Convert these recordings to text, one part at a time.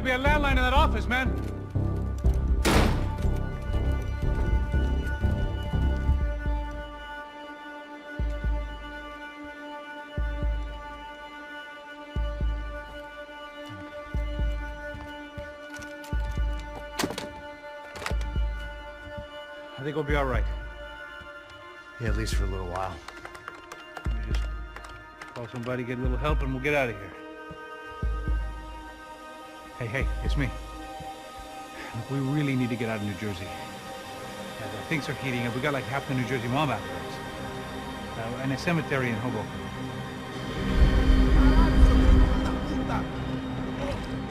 be a landline in that office, man. I think we'll be all right. Yeah, at least for a little while. Let me just call somebody, get a little help, and we'll get out of here. Hey, it's me. Look, we really need to get out of New Jersey. Things are heating up. We got like half the New Jersey mob after us. And a cemetery in Hoboken.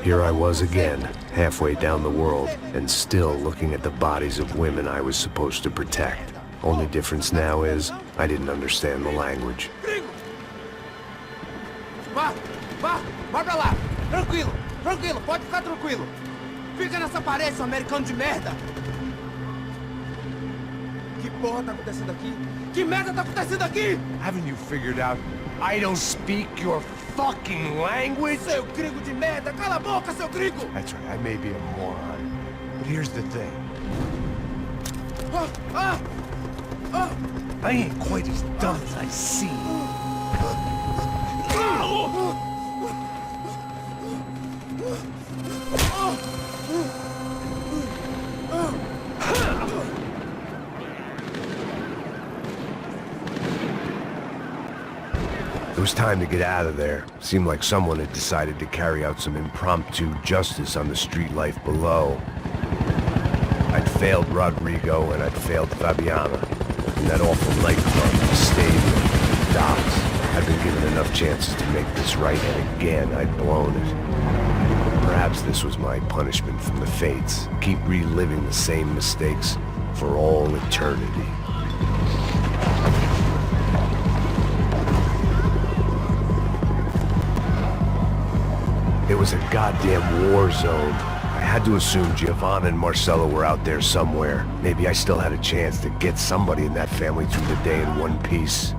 Here I was again, halfway down the world, and still looking at the bodies of women I was supposed to protect. Only difference now is, I didn't understand the language. Vai pra lá! Tranquilo, pode ficar tranquilo. Fica nessa parede, seu americano de merda! Que porra tá acontecendo aqui? Que merda tá acontecendo aqui? Haven't you figured out I don't speak your fucking language? Seu gringo de merda! Cala a boca, seu gringo! That's right, I may be a moron, but here's the thing. I ain't quite as dumb as I seem. It was time to get out of there. Seemed like someone had decided to carry out some impromptu justice on the street life below. I'd failed Rodrigo and I'd failed Fabiana. In that awful nightclub, the stadium, the docks. I'd been given enough chances to make this right, and again I'd blown it. Perhaps this was my punishment from the fates. Keep reliving the same mistakes for all eternity. It was a goddamn war zone. I had to assume Giovanna and Marcelo were out there somewhere. Maybe I still had a chance to get somebody in that family through the day in one piece.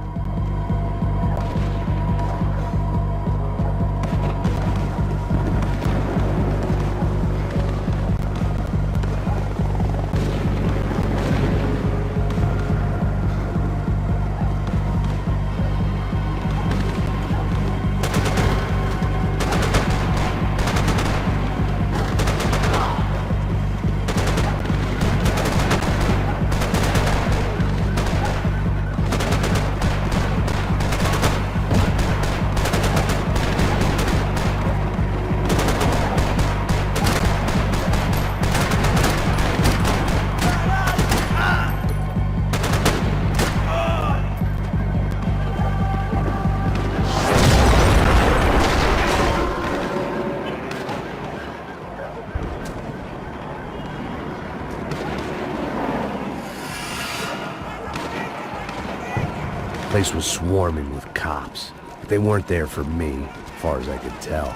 The place was swarming with cops. But they weren't there for me, as far as I could tell.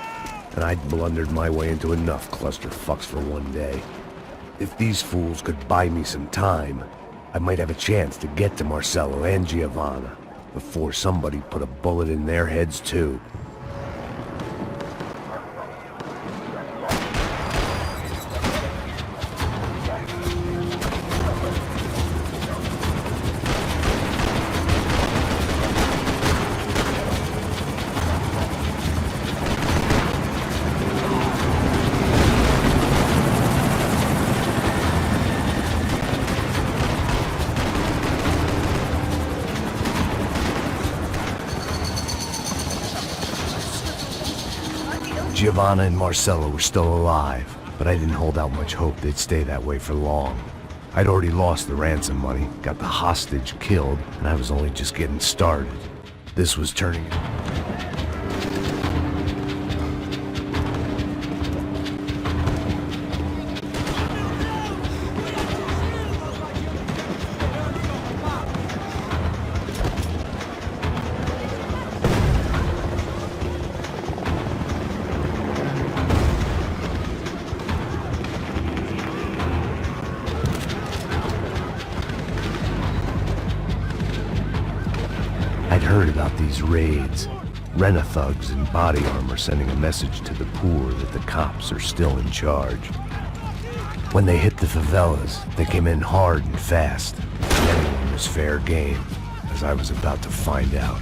And I'd blundered my way into enough clusterfucks for one day. If these fools could buy me some time, I might have a chance to get to Marcelo and Giovanna before somebody put a bullet in their heads too. Giovanna and Marcelo were still alive, but I didn't hold out much hope they'd stay that way for long. I'd already lost the ransom money, got the hostage killed, and I was only just getting started. This was turning... I'd heard about these raids. Rent-a-thugs in body armor sending a message to the poor that the cops are still in charge. When they hit the favelas, they came in hard and fast, and anyone was fair game, as I was about to find out.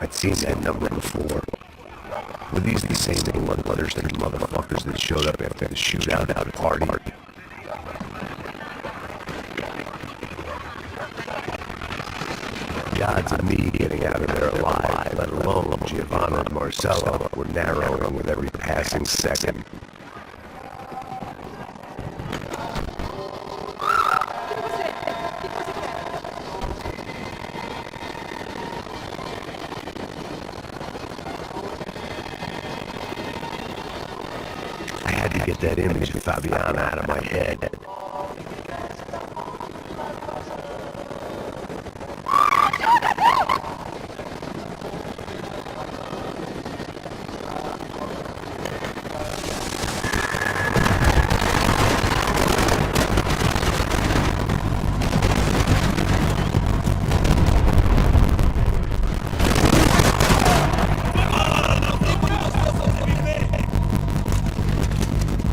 I'd seen that number before. Were these the same bloodthirsty motherfuckers that showed up after the shootout at a party? The odds of me getting out of there alive, let alone Giovanna and Marcello, were narrowing with every passing second. Get that image of Fabiana out of my head.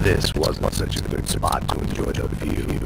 This wasn't such a good spot to enjoy the view.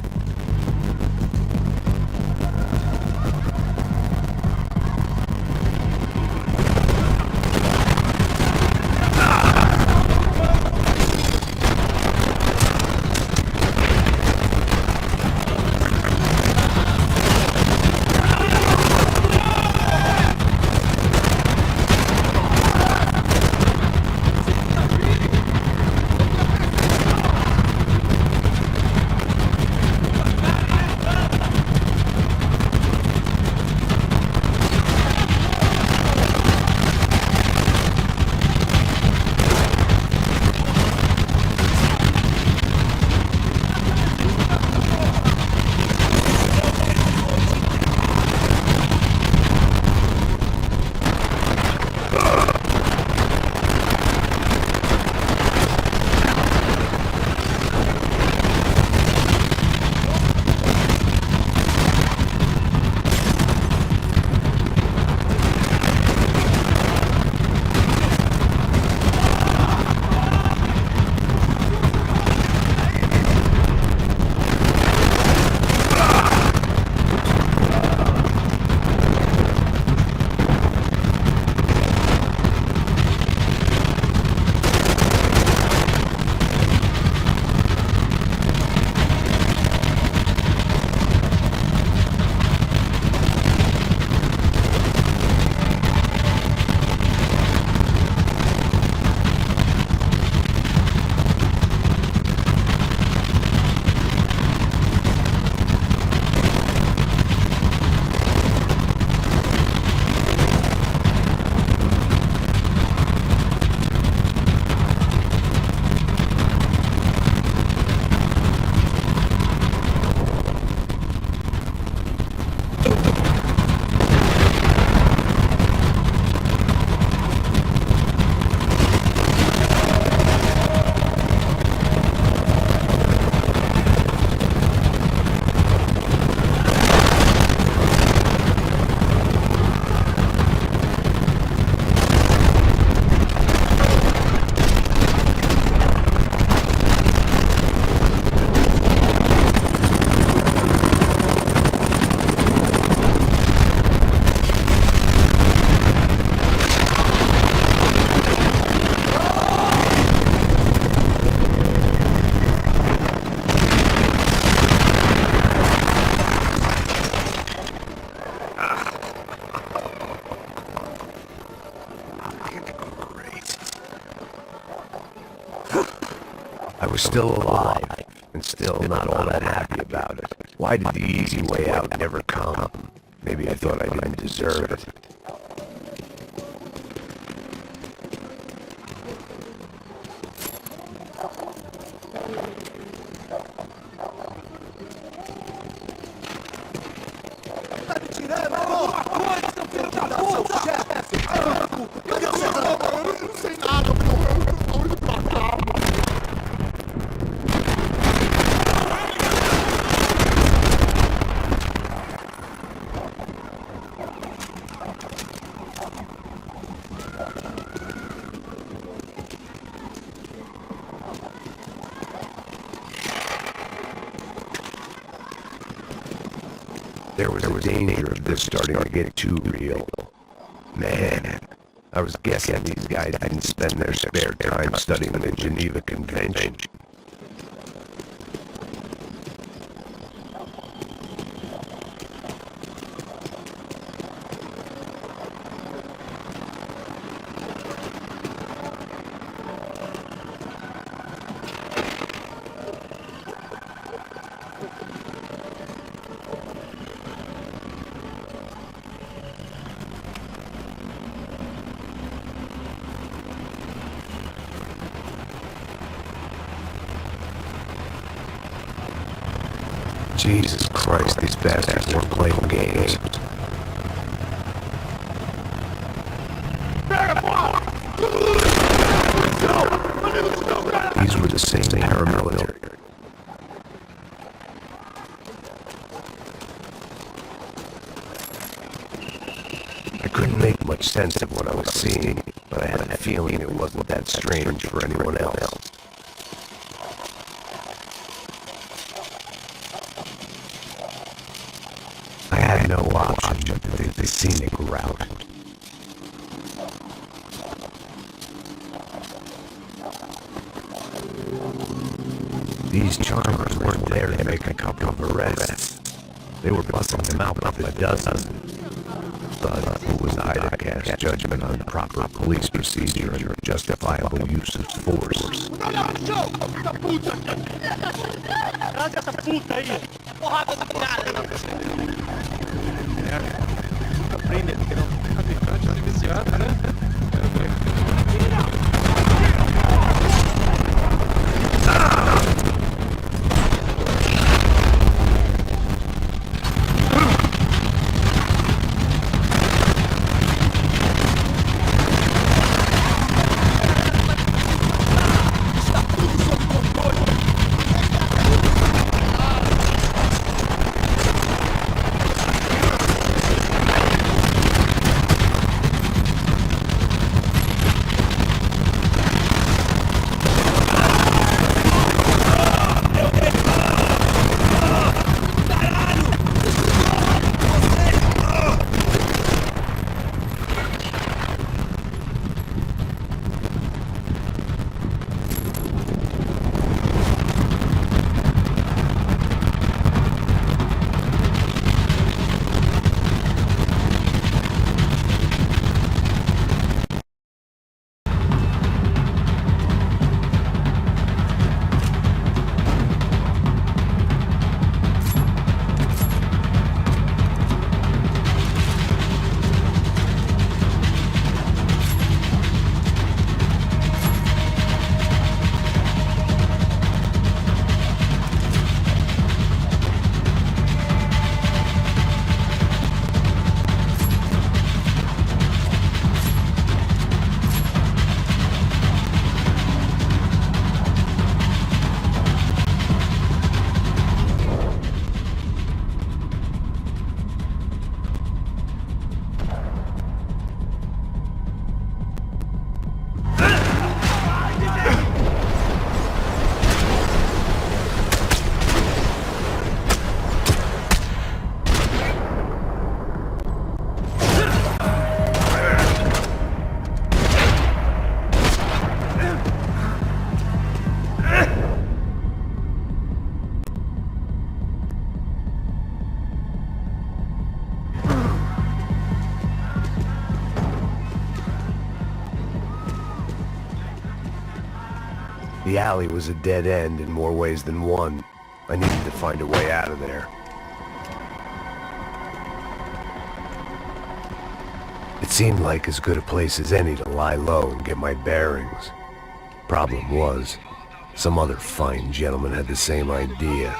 I was still alive, and still not all that happy about it. Why did the easy way out never come? Maybe I thought I didn't deserve it. There was a danger of this starting to get too real. Man, I was guessing these guys didn't spend their spare time studying the Geneva Convention. Jesus Christ, these bastards weren't playing games. These were the same paramilitary. I couldn't make much sense of what I was seeing, but I had a feeling it wasn't that strange for anyone else. I had no option but to take the scenic route. These charmers weren't there to make a couple of arrests. They were busting them out by the dozen. But who was I to cast judgment on proper police procedure and justifiable use of force? The alley was a dead end in more ways than one. I needed to find a way out of there. It seemed like as good a place as any to lie low and get my bearings. Problem was, some other fine gentleman had the same idea.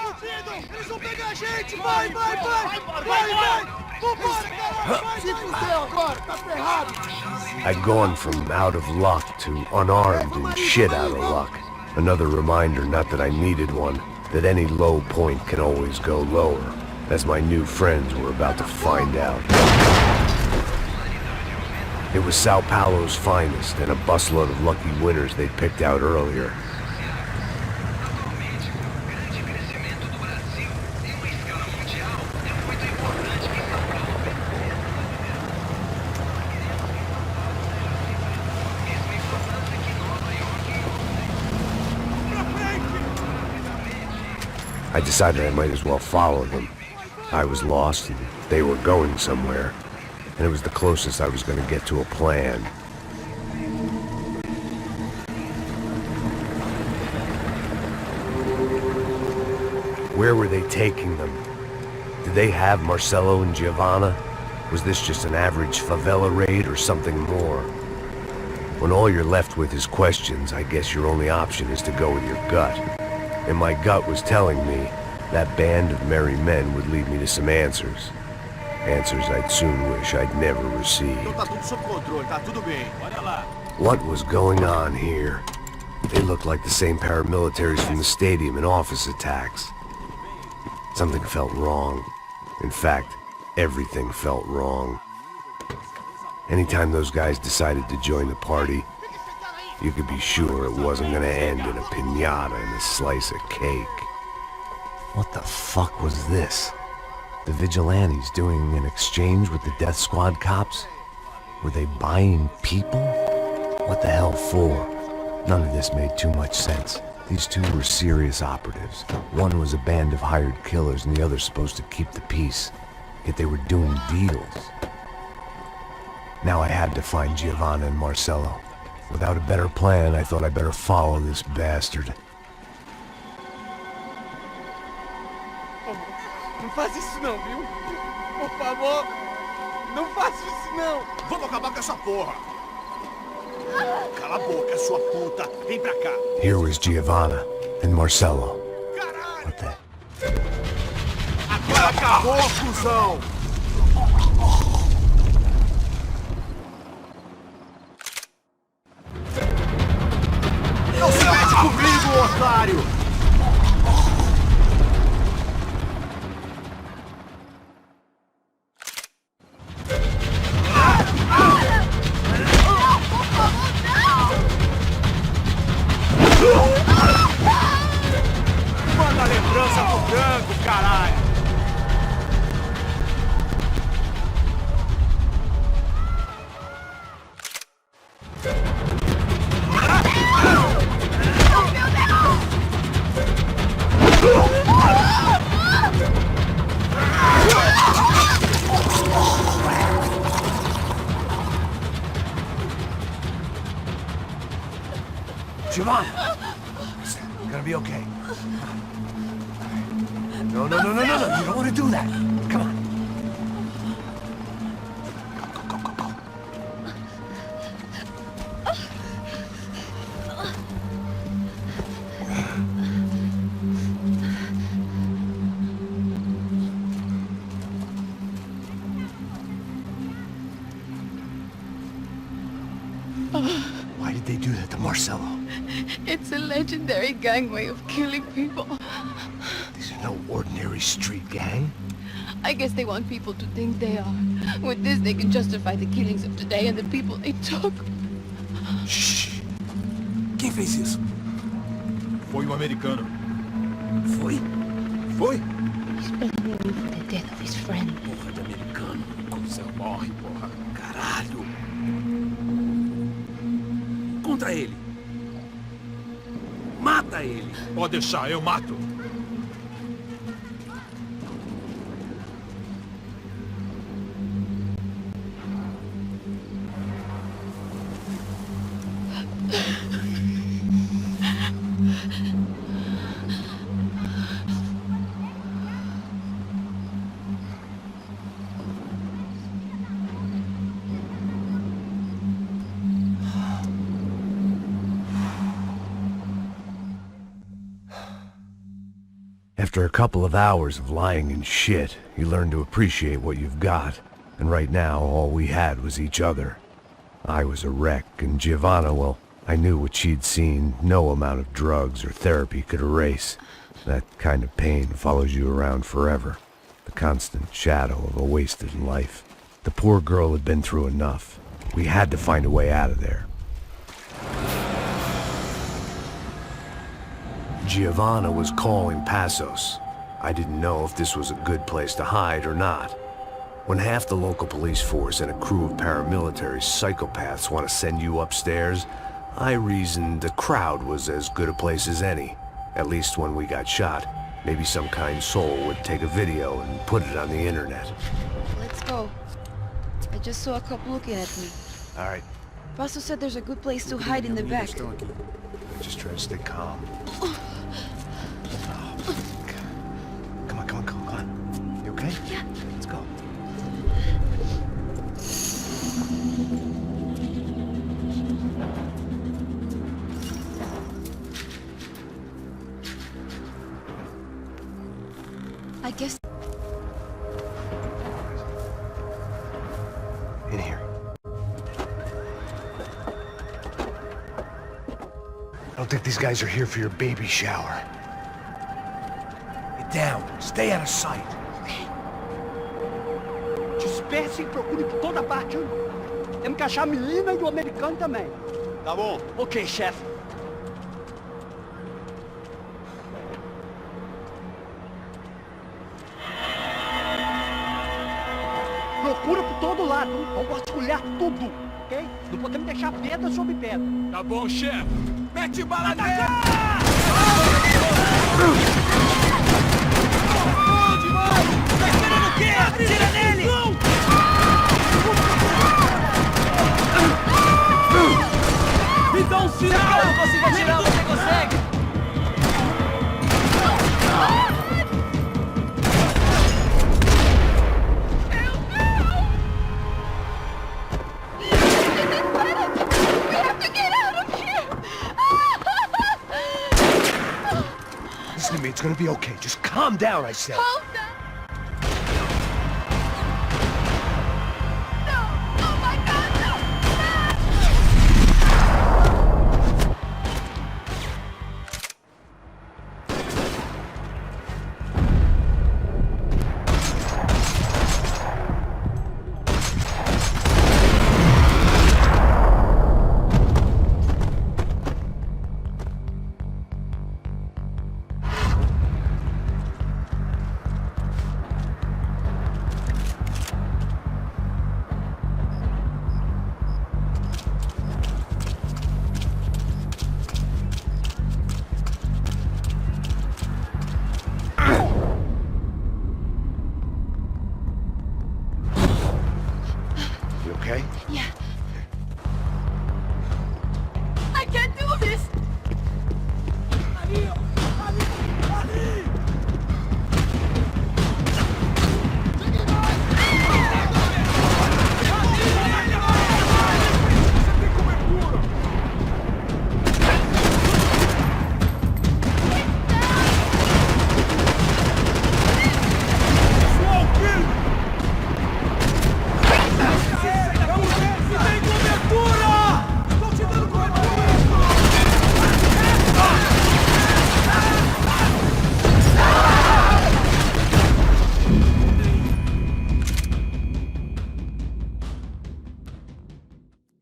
I'd gone from out of luck to unarmed and shit out of luck. Another reminder, not that I needed one, that any low point can always go lower, as my new friends were about to find out. It was Sao Paulo's finest, and a busload of lucky winners they'd picked out earlier. I decided I might as well follow them. I was lost, and they were going somewhere, and it was the closest I was going to get to a plan. Where were they taking them? Did they have Marcelo and Giovanna? Was this just an average favela raid or something more? When all you're left with is questions, I guess your only option is to go with your gut. And my gut was telling me that band of merry men would lead me to some answers. Answers I'd soon wish I'd never received. What was going on here? They looked like the same paramilitaries from the stadium in office attacks. Something felt wrong. In fact, everything felt wrong. Anytime those guys decided to join the party, you could be sure it wasn't gonna end in a piñata and a slice of cake. What the fuck was this? The vigilantes doing an exchange with the death squad cops? Were they buying people? What the hell for? None of this made too much sense. These two were serious operatives. One was a band of hired killers and the other supposed to keep the peace. Yet they were doing deals. Now I had to find Giovanna and Marcelo. Without a better plan, I thought I'd better follow this bastard. Não faz isso não, viu? Por favor, não faça isso não. Vamos acabar com essa porra. Cala a boca, sua puta. Vem pra cá. Here was Giovanna and Marcelo. Caralho. What the... Agora acabou, cuzão. Não se mete comigo, otário. Manda a lembrança pro branco, caralho! Giovanna! It's gonna be okay. No. You don't want to do that. Come on. Go. Why did they do that to Marcelo? It's a legendary gang way of killing people. These are no ordinary street gang. I guess they want people to think they are. With this, they can justify the killings of today and the people they took. Shh! Quem fez isso? Foi americano. Foi? He's blaming me for the death of his friend. Porra de americano. Coisa morre, porra. Caralho. Contra ele. Mata ele. Pode deixar, eu mato. After a couple of hours of lying in shit, you learn to appreciate what you've got. And right now, all we had was each other. I was a wreck, and Giovanna, well, I knew what she'd seen no amount of drugs or therapy could erase. That kind of pain follows you around forever. The constant shadow of a wasted life. The poor girl had been through enough. We had to find a way out of there. Giovanna was calling Passos. I didn't know if this was a good place to hide or not. When half the local police force and a crew of paramilitary psychopaths want to send you upstairs, I reasoned the crowd was as good a place as any. At least when we got shot. Maybe some kind soul would take a video and put it on the internet. Let's go. I just saw a cop looking at me. All right, Paso said there's a good place to hide in the back. just try to stay calm. Come on. You okay? Yeah. Let's go. I guess... In here. I don't think these guys are here for your baby shower. Get down. Stay out of sight. Disperse e procure por toda parte. Temos que achar a menina e o americano também. Tá bom. Ok, chefe. Procura por todo lado. Vamos vasculhar tudo, ok? Não podemos deixar pedra sobre pedra. Tá bom, chefe. Mete bala nele! Onde vai? Tá esperando o quê? Atira nele! Me dá um sinal! Eu não consigo atirar, você consegue? Listen to me, it's gonna be okay. Just calm down, I said. Calm down. No! Oh my God, no! You okay? Yeah. I can't do this!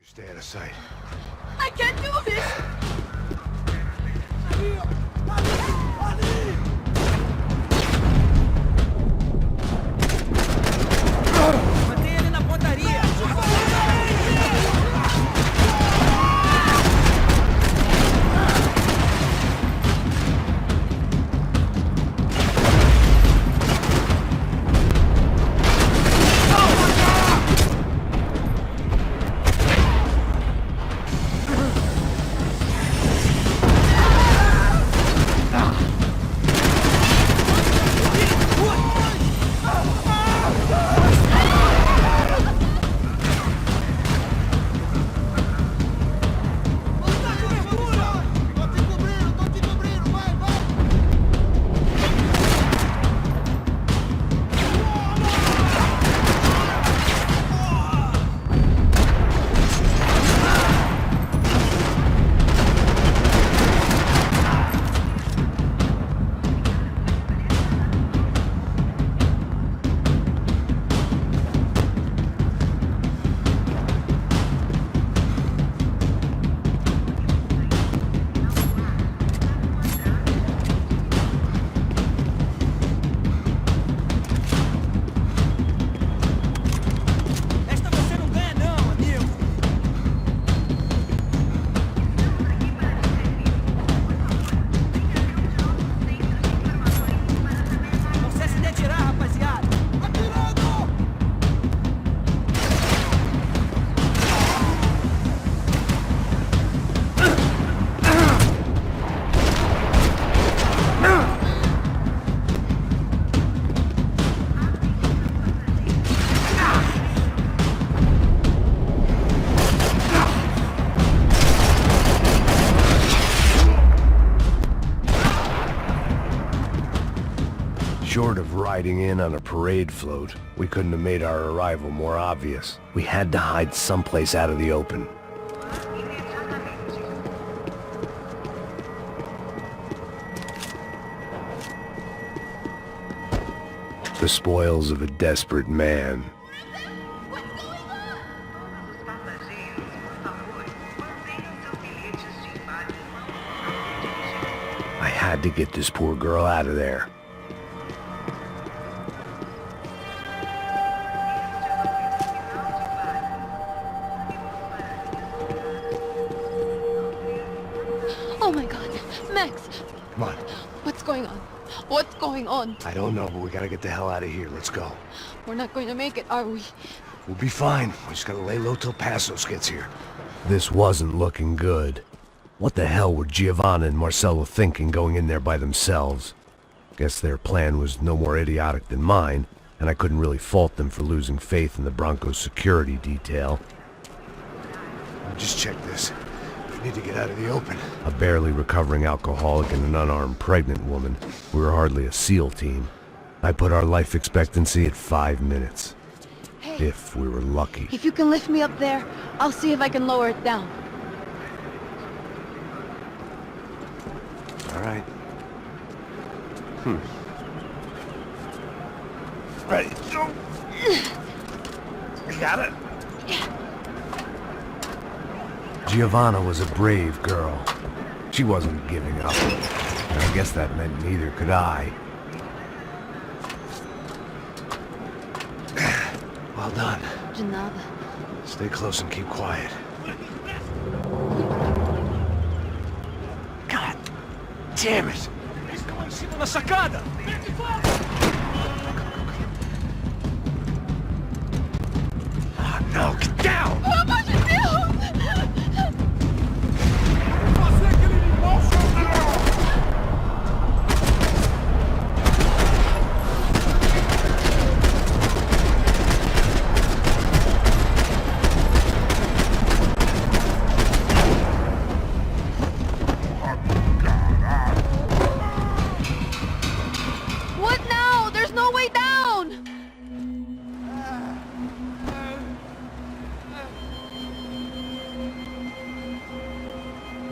Stay out of sight. I can't do this! Mantém ele na pontaria! riding in on a parade float. We couldn't have made our arrival more obvious. We had to hide someplace out of the open. The spoils of a desperate man. I had to get this poor girl out of there. Oh my God, Max, Come on. what's going on? What's going on? I don't know, but we gotta get the hell out of here. Let's go. We're not going to make it, are we? We'll be fine. We just gotta lay low till Passos gets here. This wasn't looking good. What the hell were Giovanna and Marcello thinking going in there by themselves? Guess their plan was no more idiotic than mine, and I couldn't really fault them for losing faith in the Broncos security detail. Just check this. We need to get out of the open. A barely recovering alcoholic and an unarmed pregnant woman. We were hardly a SEAL team. I put our life expectancy at 5 minutes. Hey, If we were lucky. if you can lift me up there, I'll see if I can lower it down. All right. Ready, go! You got it? Giovanna was a brave girl. She wasn't giving up. And I guess that meant neither could I. Well done. Janada. Stay close and keep quiet. God damn it! Na sacada! No, get down! Oh my